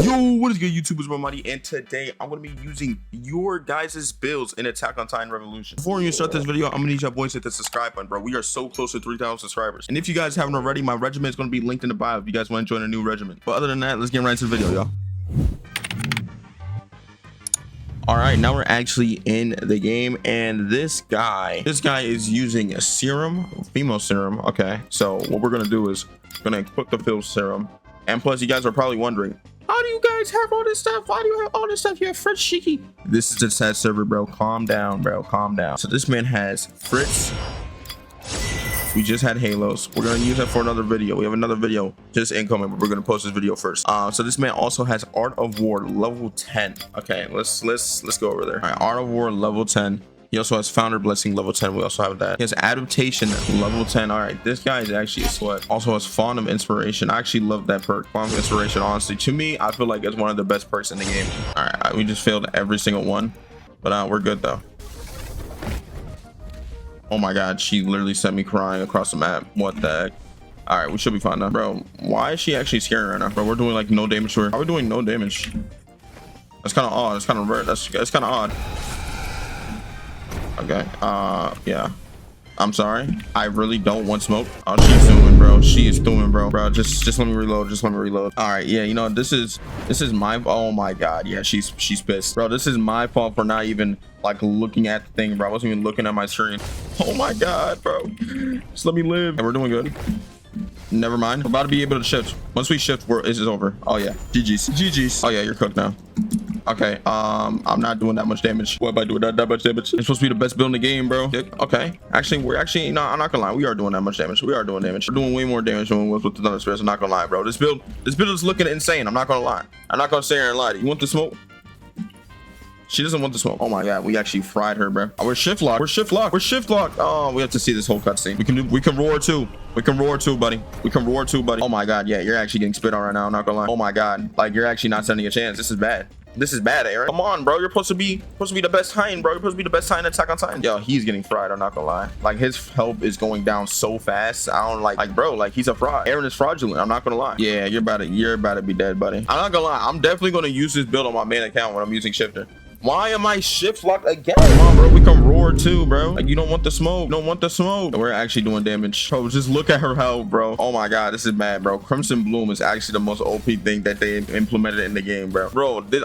Yo, what is good, YouTubers? My Mighty, and today I'm going to be using your guys' builds in Attack on Titan Revolution. Before you start this video, I'm going to need y'all boys to hit the subscribe button, bro. We are so close to 3,000 subscribers. And if you guys haven't already, my regiment is going to be linked in the bio if you guys want to join a new regiment. But other than that, let's get right into the video, y'all. All right, now we're actually in the game, and this guy is using a serum, female serum. Okay, so what we're going to do is we're going to equip the field serum. And plus, you guys are probably wondering, how do you guys have all this stuff? Why do you have all this stuff? You have Fritz Shiki. This is a test server, bro. Calm down, bro. Calm down. So this man has Fritz. We just had Halos. We're gonna use that for another video. We have another video just incoming, but we're gonna post this video first. So this man also has Art of War level 10. Okay, let's go over there. All right, Art of War level 10. He also has Founder Blessing level 10. We also have that. He has Adaptation level 10. All right, this guy is actually a sweat. Also has Font of Inspiration. I actually love that perk. Font of Inspiration, honestly, to me, I feel like it's one of the best perks in the game. All right, we just failed every single one, but we're good though. Oh my God, she literally sent me crying across the map. What the heck? All right, we should be fine now, bro. Why is she actually scaring right now, bro? We're doing like no damage to her. How are we doing no damage? That's kind of odd. That's kind of rare. That's kind of odd. Okay, yeah, I'm sorry, I really don't want smoke. Oh, she's doing, bro. She is doing, bro. Just let me reload. Just let me reload. All right, yeah, you know, this is my, oh my God, yeah, she's pissed, bro. This is my fault for not even like looking at the thing, bro. I wasn't even looking at my screen. Oh my God, bro, just let me live. And we're doing good. Never mind, we're about to be able to shift. Once we shift, this is over. Oh yeah, GG's. Oh yeah, you're cooked now. Okay, I'm not doing that much damage. What am I doing that much damage? It's supposed to be the best build in the game, bro. Okay, actually, no, I'm not gonna lie, we are doing that much damage. We are doing damage. We're doing way more damage than we was with the Thunder Spirits. I'm not gonna lie, bro. This build is looking insane. I'm not gonna lie. I'm not gonna sit here and lie. You want the smoke? She doesn't want the smoke. Oh my God, we actually fried her, bro. Oh, we're shift locked. Oh, we have to see this whole cutscene. We can roar too. We can roar too, buddy. Oh my God, yeah, you're actually getting spit on right now. I'm not gonna lie. Oh my God, like you're actually not standing a chance. This is bad. This is bad, Aaron. Come on, bro. You're supposed to be the best Titan, bro. You're supposed to be the best Titan Attack on Titan. Yo, he's getting fried. I'm not gonna lie. Like his health is going down so fast. I don't like bro. Like he's a fraud. Aaron is fraudulent. I'm not gonna lie. Yeah, you're about to be dead, buddy. I'm not gonna lie. I'm definitely gonna use this build on my main account when I'm using Shifter. Why am I shift locked again? Come on, bro. We can roar too, bro. Like you don't want the smoke. We're actually doing damage. Bro, just look at her health, bro. Oh my God, this is bad, bro. Crimson Bloom is actually the most OP thing that they implemented in the game, bro. This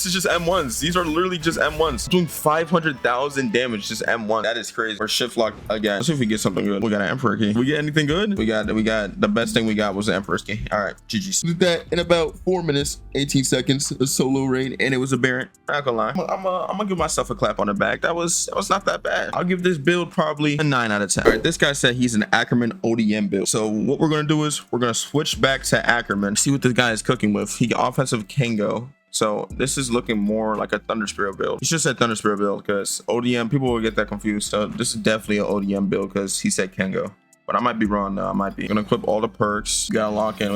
is just M1s. These are literally just M1s. Doing 500,000 damage, just M1. That is crazy. We're shift locked again. Let's see if we get something good. We got an Emperor key. We get anything good? We got the best thing we got was the Emperor's key. All right, GG's. Did that in about 4 minutes, 18 seconds. A solo raid, and it was a Baron. Not gonna lie. I'm gonna give myself a clap on the back. That was not that bad. I'll give this build probably a 9 out of 10. All right, this guy said he's an Ackerman ODM build. So what we're gonna do is we're gonna switch back to Ackerman, see what this guy is cooking with. He got offensive Kango. So this is looking more like a Thunder Spirit build. He should say Thunder Spirit build because ODM, people will get that confused. So this is definitely an ODM build because he said Kango. But I might be wrong though. I might be. I'm gonna equip all the perks. We gotta lock in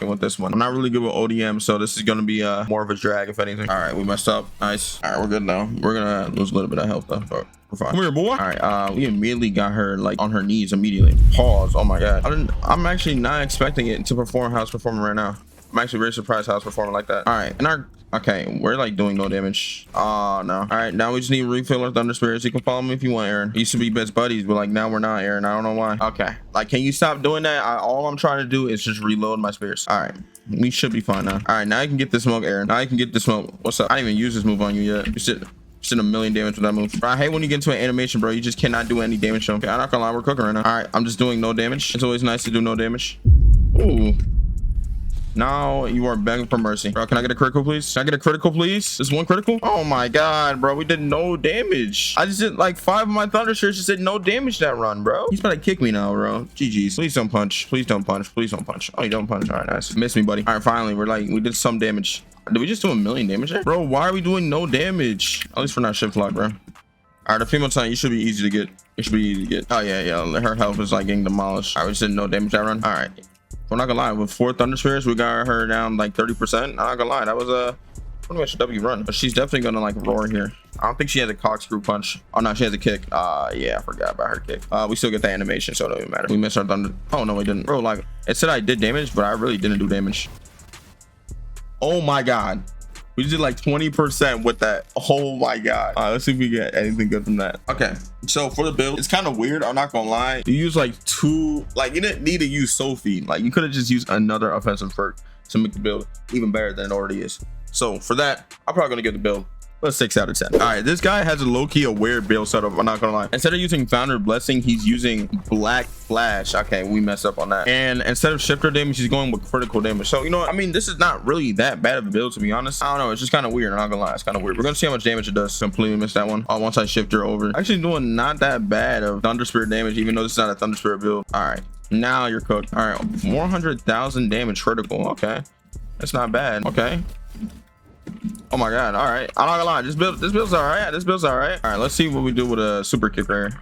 with this one. I'm not really good with ODM, so this is gonna be more of a drag if anything. All right, we messed up. Nice. All right, we're good now. We're gonna lose a little bit of health though, but we're fine. Come here, boy. All right, we immediately got her like on her knees immediately. Pause. Oh my God. I'm actually not expecting it to perform how it's performing right now. I'm actually very surprised how it's performing like that. All right, and okay, we're like doing no damage. Oh no. All right, now we just need to refill our Thunder Spirits. You can follow me if you want, Aaron. We used to be best buddies, but like now we're not, Aaron. I don't know why. Okay, like can you stop doing that? All I'm trying to do is just reload my spirits. All right, we should be fine now. All right, now you can get the smoke, Aaron. Now you can get the smoke. What's up? I didn't even use this move on you yet. You should a million damage with that move. Bro, I hate when you get into an animation, bro. You just cannot do any damage to him. Okay, I'm not gonna lie, we're cooking right now. All right, I'm just doing no damage. It's always nice to do no damage. Ooh. Now you are begging for mercy. Bro, can I get a critical, please? Can I get a critical, please? Just one critical? Oh my God, bro. We did no damage. I just did like 5 of my Thunder Spirits just did no damage that run, bro. He's about to kick me now, bro. GG's. Please don't punch. Please don't punch. Please don't punch. Oh, you don't punch. All right, nice. Miss me, buddy. All right, finally, we did some damage. Did we just do a million damage there? Bro, why are we doing no damage? At least we're not shift locked, bro. All right, the female Titan, you should be easy to get. It should be easy to get. Oh, yeah. Her health is like getting demolished. All right, we just did no damage that run. All right. We're not gonna lie, with 4 Thunder Spirits, we got her down like 30%. I'm not gonna lie, that was a pretty much a W run. But she's definitely gonna like roar here. I don't think she has a corkscrew punch. Oh no, she has a kick. Yeah, I forgot about her kick. We still get the animation, so it don't even matter. We missed our thunder. Oh no, we didn't. Bro, like it said I did damage, but I really didn't do damage. Oh my god. We just did like 20% with that. Oh my god. All right, let's see if we get anything good from that. Okay, so for the build, it's kind of weird. I'm not gonna lie. You use like two, like you didn't need to use Sophie. Like you could have just used another offensive perk to make the build even better than it already is. So for that, I'm probably gonna give the build a 6 out of 10. All right, this guy has a low-key a weird build setup. I'm not gonna lie. Instead of using Founder Blessing, he's using Black Flash. Okay, we messed up on that. And instead of shifter damage, he's going with critical damage. So you know what? I mean, this is not really that bad of a build, to be honest. I don't know. It's just kind of weird. I'm not gonna lie. It's kind of weird. We're gonna see how much damage it does. Completely missed that one. Once I shift her over, actually doing not that bad of Thunder Spirit damage, even though this is not a Thunder Spirit build. All right, now you're cooked. All right, 400,000 damage critical. Okay, that's not bad. Okay. Oh my god. All right, I'm not gonna lie, this build's all right. This build's all right. All right, let's see what we do with a super kick there.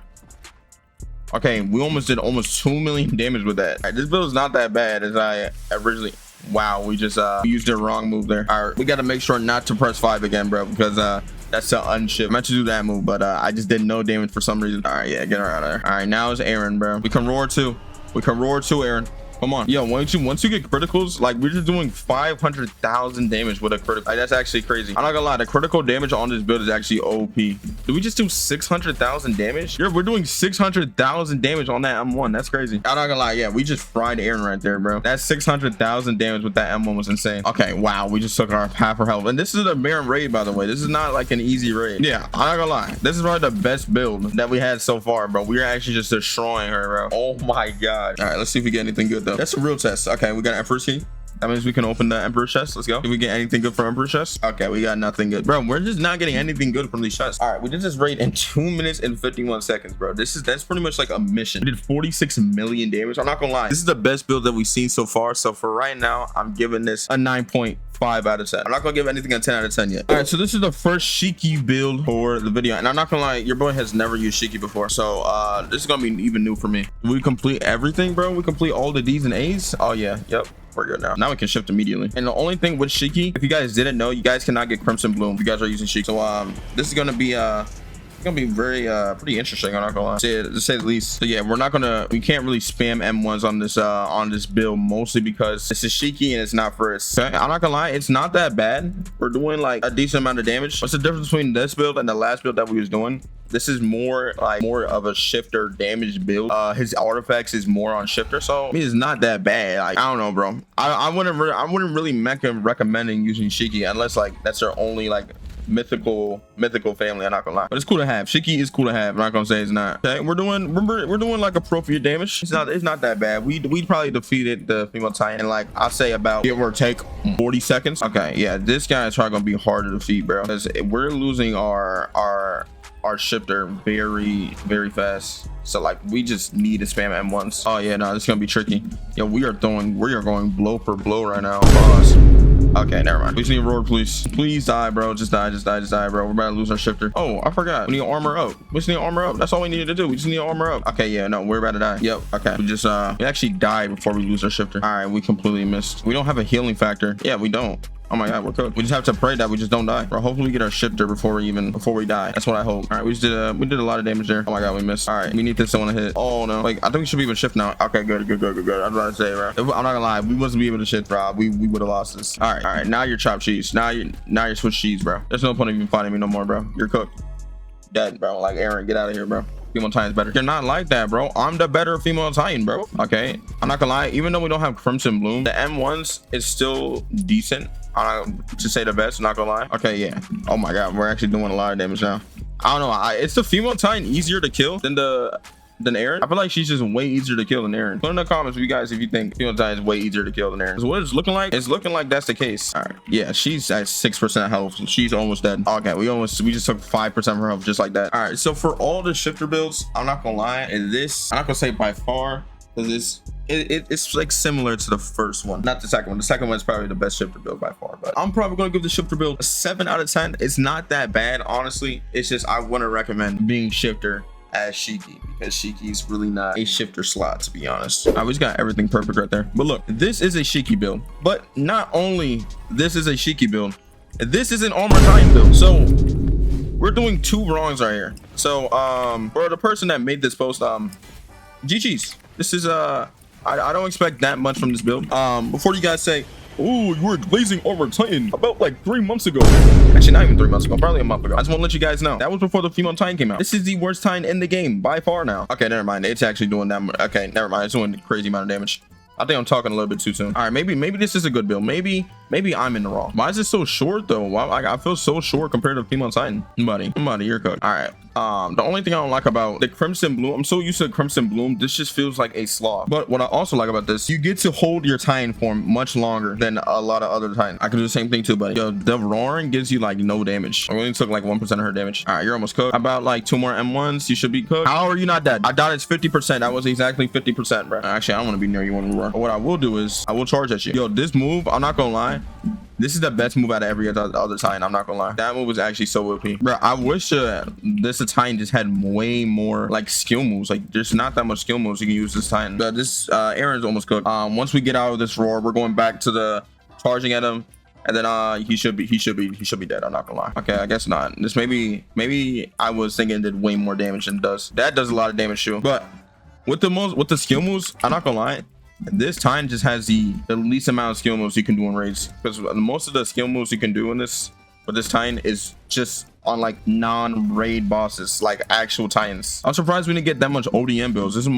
Okay, we almost did almost 2 million damage with that. All right, this build is not that bad as I originally. Wow, we just used the wrong move there. All right, we got to make sure not to press 5 again, bro, because that's the unshift. I meant to do that move, but I just did no damage for some reason. All right, yeah, get her out of there. All right, now it's Aaron, bro. We can roar too. We can roar too, Aaron. Come on. Yo, once you get criticals, like we're just doing 500,000 damage with a critical. Like, that's actually crazy. I'm not gonna lie, the critical damage on this build is actually OP. Did we just do 600,000 damage? Yeah, we're doing 600,000 damage on that M1. That's crazy. I'm not gonna lie, yeah, we just fried Aaron right there, bro. That 600,000 damage with that M1 was insane. Okay, wow, we just took our half our health. And this is a Baron raid, by the way. This is not like an easy raid. Yeah, I'm not gonna lie, this is probably the best build that we had so far, bro. We're actually just destroying her, bro. Oh my god. All right, let's see if we get anything good though. That's a real test. Okay, we got Emperor's Key. That means we can open the Emperor's chest. Let's go. Did we get anything good from Emperor's chest? Okay, we got nothing good, bro. We're just not getting anything good from these chests. All right, we did this raid in 2 minutes and 51 seconds, bro. That's pretty much like a mission. We did 46 million damage. I'm not gonna lie, this is the best build that we've seen so far. So for right now, I'm giving this a 9.5 out of 10. I'm not gonna give anything a 10 out of 10 yet. All right, so this is the first Shiki build for the video, and I'm not gonna lie, your boy has never used Shiki before, so this is gonna be even new for me. We complete everything, bro. We complete all the D's and A's. Oh yeah, yep, we're good now. Now we can shift immediately. And the only thing with Shiki, if you guys didn't know, you guys cannot get Crimson Bloom if you guys are using Shiki. So this is gonna be very pretty interesting, I'm not gonna lie, to say the least. So yeah, we can't really spam M1s on this build, mostly because it's a Shiki and it's not first. Okay? I'm not gonna lie, it's not that bad. We're doing like a decent amount of damage. What's the difference between this build and the last build that we was doing? This is more of a shifter damage build. His artifacts is more on shifter, so I mean, it's not that bad. Like, I don't know, bro. I wouldn't really recommending using Shiki unless like that's their only like mythical family. I'm not gonna lie, but it's cool to have. Shiki is cool to have. I'm not gonna say it's not. Okay, we're doing like appropriate damage. It's not that bad. We'd probably defeated the female titan in like, I'll say about give or take 40 seconds. Okay, yeah, this guy is probably gonna be hard to defeat, bro, because we're losing our shifter very fast. So like we just need to spam M1s. Oh yeah, no, this is gonna be tricky. Yo, we are going blow for blow right now. Pause. Okay, never mind. We just need a roar, please. Please die, bro. Just die, bro. We're about to lose our shifter. Oh, I forgot. We need to armor up. We just need to armor up. That's all we needed to do. We just need to armor up. Okay, yeah, no, we're about to die. Yep. Okay. We actually died before we lose our shifter. All right, we completely missed. We don't have a healing factor. Yeah, we don't. Oh my god, we're cooked. We just have to pray that we just don't die, bro. Hopefully we get our shifter before we die. That's what I hope. All right, we did a lot of damage there. Oh my god, we missed. All right, we need this one to hit. Oh no, like I think we should be able to shift now. Okay, good. I'd rather say, bro. I'm not gonna lie, we wasn't be able to shift, bro. We would have lost this. All right, now you're chopped cheese. Now you're switch cheese, bro. There's no point in even fighting me no more, bro. You're cooked. Dead, bro. Like Aaron, get out of here, bro. Female Titan's better. You're not like that, bro. I'm the better female Titan, bro. Okay, I'm not gonna lie, even though we don't have Crimson Bloom, the M1s is still decent. To say the best, not gonna lie. Okay, yeah. Oh my god, we're actually doing a lot of damage now. I don't know. It's the female Titan easier to kill than Aaron. I feel like she's just way easier to kill than Aaron. Put in the comments if you think female Titan is way easier to kill than Aaron. So what it's looking like? It's looking like that's the case. All right. Yeah, she's at 6% health. She's almost dead. Okay, we just took 5% of her health just like that. All right. So for all the shifter builds, I'm not gonna lie. I'm not gonna say by far, because it's like similar to the first one, not the second one. The second one is probably the best shifter build by far, but I'm probably gonna give the shifter build a 7 out of 10. It's not that bad, honestly. It's just I wouldn't recommend being shifter as Shiki, because Shiki is really not a shifter slot, to be honest. I just got everything perfect right there. But look, this is a Shiki build, but not only this is a Shiki build, this is an armor Titan build. So we're doing 2 wrongs right here. So for the person that made this post, GG's. This is I don't expect that much from this build. Before you guys say, Ooh, you were glazing armor Titan about like 3 months ago. Actually, not even 3 months ago, probably a month ago. I just want to let you guys know that was before the female Titan came out. This is the worst Titan in the game by far now. Okay, never mind. It's actually doing that. Okay, never mind. It's doing a crazy amount of damage. I think I'm talking a little bit too soon. All right, maybe this is a good build. Maybe I'm in the wrong. Why is it so short though? Why, I feel so short compared to female Titan. Buddy, you're cooked. All right. The only thing I don't like about the Crimson Bloom, I'm so used to Crimson Bloom, this just feels like a slog. But what I also like about this, you get to hold your Titan form much longer than a lot of other Titans. I can do the same thing too, buddy. Yo, the roaring gives you like no damage. I only took like 1% of her damage. All right, you're almost cooked. About like 2 more M1s, you should be cooked. How are you not dead? I doubt it's 50%. That was exactly 50%, bro. Actually, I don't want to be near you when we roar. But what I will do is I will charge at you. Yo, this move, I'm not gonna lie, this is the best move out of every other Titan. I'm not gonna lie. That move was actually so OP. Bro, I wish this Titan just had way more like skill moves. Like there's not that much skill moves you can use this Titan. But this Aaron's almost cooked. Once we get out of this roar, we're going back to the charging at him. And then he should be dead. I'm not gonna lie. Okay, I guess not. This maybe I was thinking it did way more damage than it does. That does a lot of damage too. But with the skill moves, I'm not gonna lie, this Titan just has the least amount of skill moves you can do in raids, because most of the skill moves you can do in this with this Titan is just on like non-raid bosses, like actual Titans. I'm surprised we didn't get that much ODM builds. There's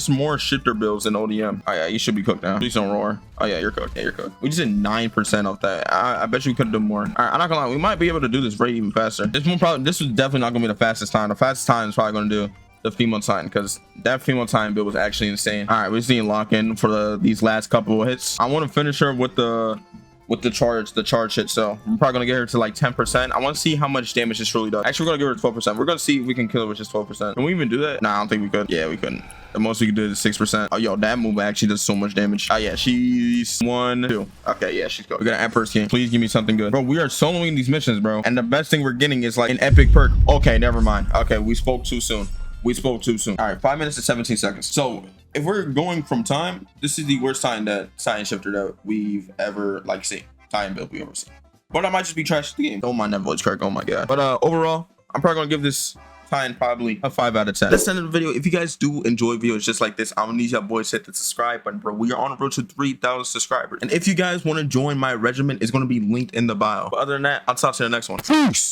more shifter builds than ODM. Oh yeah, you should be cooked now. Please don't roar. Oh yeah, you're cooked. Yeah, you're cooked. We just did 9% off that. I bet you could have done more. All right, I'm not gonna lie, we might be able to do this raid even faster. This was definitely not gonna be the fastest time. The fastest time is probably gonna do the female Titan, because that female Titan build was actually insane. All right, we just need to lock in for these last couple of hits. I want to finish her with the charge hit, so I'm probably gonna get her to like 10%. I want to see how much damage this really does. Actually, we're gonna give her 12%. We're gonna see if we can kill her with just 12%. Can we even do that? Nah, I don't think we could. Yeah, we couldn't. The most we could do is 6%. Oh yo, that move actually does so much damage. Oh yeah, she's 1 2. Okay, yeah, she's good. We got an Emperor skin. Please give me something good, bro. We are soloing these missions, bro, and the best thing we're getting is like an epic perk. Okay, never mind. Okay, we spoke too soon. All right, 5 minutes and 17 seconds. So if we're going from time, this is the worst Titan shifter that we've ever like seen. Titan build we ever seen. But I might just be trash the game. Don't mind that voice crack. Oh my god. But overall, I'm probably gonna give this Titan probably a 5 out of 10. Let's end the video. If you guys do enjoy videos just like this, I'm gonna need y'all boys to hit the subscribe button, bro. We are on the road to 3,000 subscribers. And if you guys want to join my regiment, it's gonna be linked in the bio. But other than that, I'll talk to you in the next one. Peace.